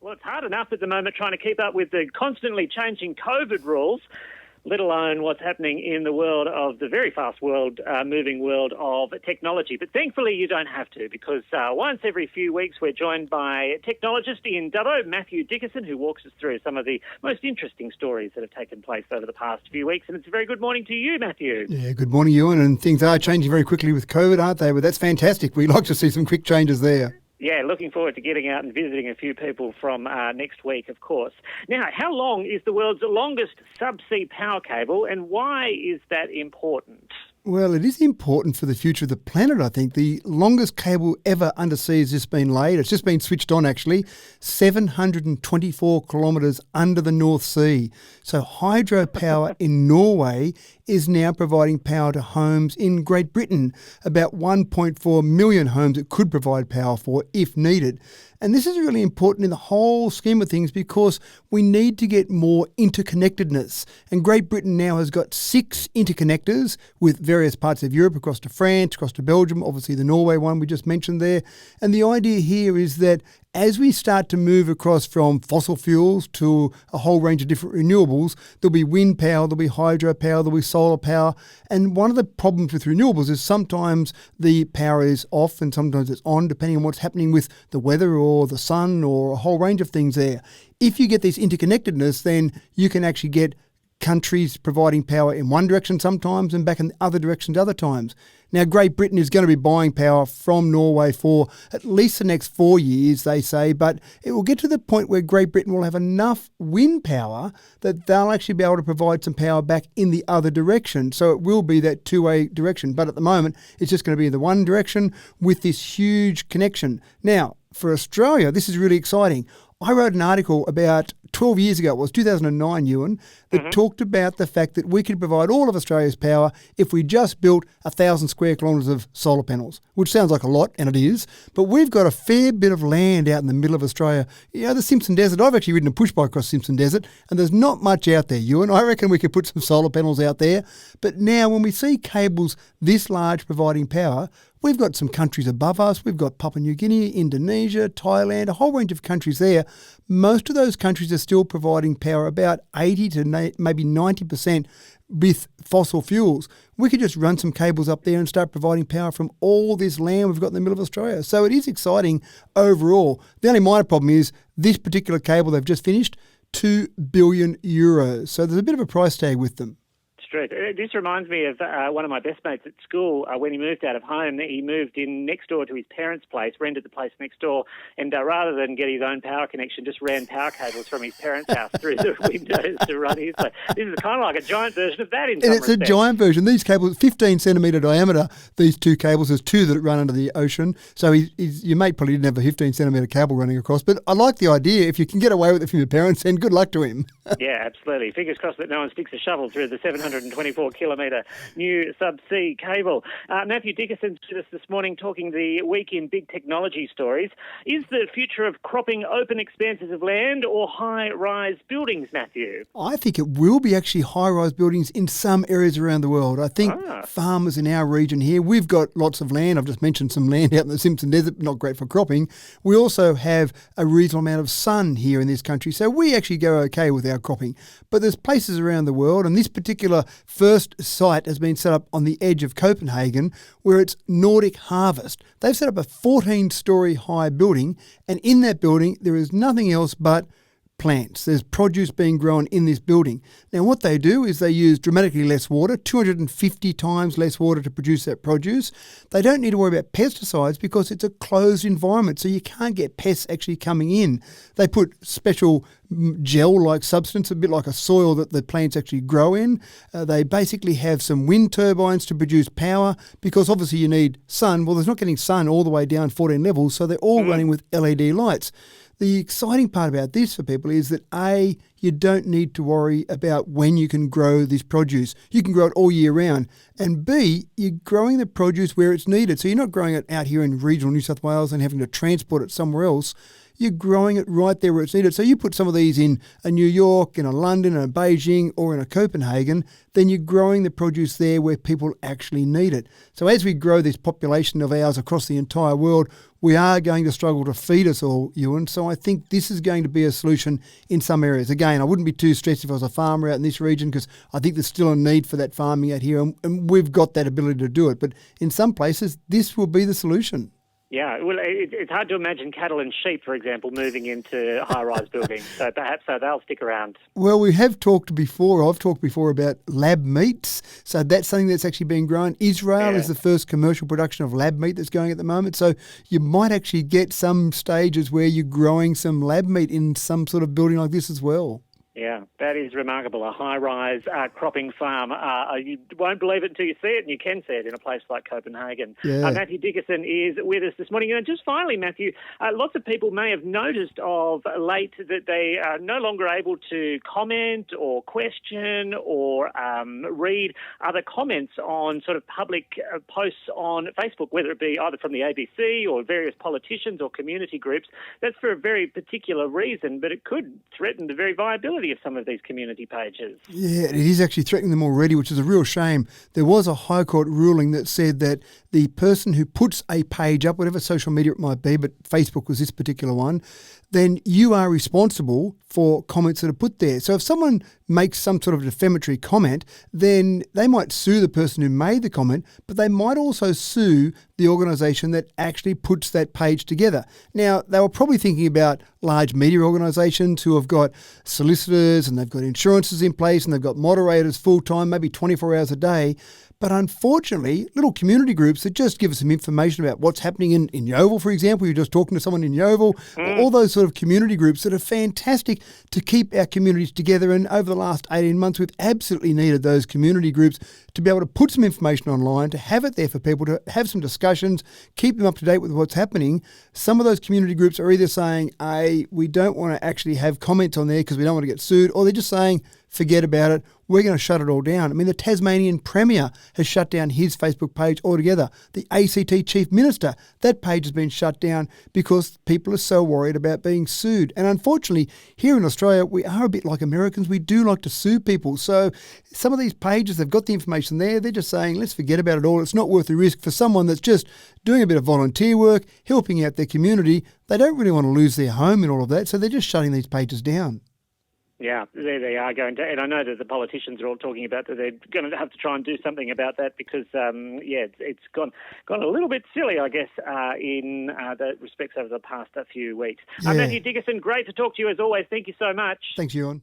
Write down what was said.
Well, it's hard enough at the moment trying to keep up with the constantly changing COVID rules, let alone what's happening in the world of the very fast moving world of technology. But thankfully you don't have to, because once every few weeks we're joined by technologist in Dubbo, Matthew Dickerson, who walks us through some of the most interesting stories that have taken place over the past few weeks. And it's a very good morning to you, Matthew. Yeah, good morning, Ewan. And things are changing very quickly with COVID, aren't they? But that's fantastic. We like to see some quick changes there. Yeah, looking forward to getting out and visiting a few people from next week, of course. Now, how long is the world's longest subsea power cable, and why is that important? Well, it is important for the future of the planet, I think. The longest cable ever undersea has just been laid. It's just been switched on, actually, 724 kilometres under the North Sea. So hydropower in Norway is now providing power to homes in Great Britain, about 1.4 million homes it could provide power for if needed. And this is really important in the whole scheme of things because we need to get more interconnectedness. And Great Britain now has got 6 interconnectors with various parts of Europe, across to France, across to Belgium, obviously the Norway one we just mentioned there. And the idea here is that as we start to move across from fossil fuels to a whole range of different renewables, there'll be wind power, there'll be hydropower, there'll be solar power. And one of the problems with renewables is sometimes the power is off and sometimes it's on, depending on what's happening with the weather or the sun or a whole range of things there. If you get this interconnectedness, then you can actually get countries providing power in one direction sometimes and back in the other directions other times. Now, Great Britain is going to be buying power from Norway for at least the next 4 years, they say, but it will get to the point where Great Britain will have enough wind power that they'll actually be able to provide some power back in the other direction. So it will be that two-way direction. But at the moment, it's just going to be in the one direction with this huge connection. Now, for Australia, this is really exciting. I wrote an article about 12 years ago, it was 2009, Ewan, that talked about the fact that we could provide all of Australia's power if we just built 1,000 square kilometres of solar panels, which sounds like a lot, and it is, but we've got a fair bit of land out in the middle of Australia. You know, the Simpson Desert, I've actually ridden a push bike across Simpson Desert, and there's not much out there, Ewan. I reckon we could put some solar panels out there, but now when we see cables this large providing power, we've got some countries above us. We've got Papua New Guinea, Indonesia, Thailand, a whole range of countries there. Most of those countries are still providing power about 80 to maybe 90% with fossil fuels. We could just run some cables up there and start providing power from all this land we've got in the middle of Australia. So it is exciting overall. The only minor problem is this particular cable they've just finished, €2 billion. So there's a bit of a price tag with them. This reminds me of one of my best mates at school. When he moved out of home, he moved in next door to his parents' place, rented the place next door, and rather than get his own power connection, just ran power cables from his parents' house through the windows to run his place. This is kind of like a giant version of that in some respects. And it's a giant version. These cables, 15 centimetre diameter, these two cables, there's two that run under the ocean. So your mate probably didn't have a 15 centimetre cable running across. But I like the idea. If you can get away with it from your parents, then good luck to him. Yeah, absolutely. Fingers crossed that no one sticks a shovel through the 724 kilometre new subsea cable. Matthew Dickerson with us this morning talking the week in big technology stories. Is the future of cropping open expanses of land or high-rise buildings, Matthew? I think it will be actually high-rise buildings in some areas around the world. I think farmers in our region here, we've got lots of land. I've just mentioned some land out in the Simpson Desert, not great for cropping. We also have a reasonable amount of sun here in this country, so we actually go okay with our cropping. But there's places around the world, and this particular first site has been set up on the edge of Copenhagen where it's Nordic Harvest. They've set up a 14-storey high building, and in that building there is nothing else but plants. There's produce being grown in this building. Now what they do is they use dramatically less water, 250 times less water to produce that produce. They don't need to worry about pesticides because it's a closed environment, so you can't get pests actually coming in. They put special gel-like substance, a bit like a soil that the plants actually grow in. They basically have some wind turbines to produce power because obviously you need sun. Well, there's not getting sun all the way down 14 levels, so they're all running with LED lights. The exciting part about this for people is that A, you don't need to worry about when you can grow this produce. You can grow it all year round. And B, you're growing the produce where it's needed. So you're not growing it out here in regional New South Wales and having to transport it somewhere else. You're growing it right there where it's needed. So you put some of these in a New York, in a London, in a Beijing, or in a Copenhagen, then you're growing the produce there where people actually need it. So as we grow this population of ours across the entire world, we are going to struggle to feed us all, Ewan. So I think this is going to be a solution in some areas. Again, I wouldn't be too stressed if I was a farmer out in this region because I think there's still a need for that farming out here and we've got that ability to do it. But in some places, this will be the solution. Yeah, well, it's hard to imagine cattle and sheep, for example, moving into high-rise buildings. So perhaps they'll stick around. Well, we have talked before. I've talked before about lab meats. So that's something that's actually being grown. Israel is the first commercial production of lab meat that's going at the moment. So you might actually get some stages where you're growing some lab meat in some sort of building like this as well. Yeah, that is remarkable. A high-rise cropping farm. You won't believe it until you see it, and you can see it in a place like Copenhagen. Yeah. Matthew Dickerson is with us this morning. And just finally, Matthew, lots of people may have noticed of late that they are no longer able to comment or question or read other comments on sort of public posts on Facebook, whether it be either from the ABC or various politicians or community groups. That's for a very particular reason, but it could threaten the very viability of some of these community pages. Yeah, it is actually threatening them already, which is a real shame. There was a High Court ruling that said that the person who puts a page up, whatever social media it might be, but Facebook was this particular one, then you are responsible for comments that are put there. So if someone makes some sort of defamatory comment, then they might sue the person who made the comment, but they might also sue the organisation that actually puts that page together. Now, they were probably thinking about large media organisations who have got solicitors and they've got insurances in place and they've got moderators full-time, maybe 24 hours a day. But unfortunately, little community groups that just give us some information about what's happening in Yeovil, for example. You're just talking to someone in Yeovil. All those sort of community groups that are fantastic to keep our communities together. And over the last 18 months, we've absolutely needed those community groups to be able to put some information online, to have it there for people, to have some discussions, keep them up to date with what's happening. Some of those community groups are either saying, we don't want to actually have comments on there because we don't want to get sued, or they're just saying, forget about it, we're going to shut it all down. I mean, the Tasmanian Premier has shut down his Facebook page altogether. The ACT Chief Minister, that page has been shut down because people are so worried about being sued. And unfortunately, here in Australia, we are a bit like Americans. We do like to sue people. So some of these pages, they've got the information there. They're just saying, let's forget about it all. It's not worth the risk for someone that's just doing a bit of volunteer work, helping out their community. They don't really want to lose their home and all of that. So they're just shutting these pages down. Yeah, they are going to, and I know that the politicians are all talking about that they're going to have to try and do something about that because, it's gone a little bit silly, I guess, in the respects over the past few weeks. Yeah. Matthew Dickerson, great to talk to you as always. Thank you so much. Thanks, Ewan.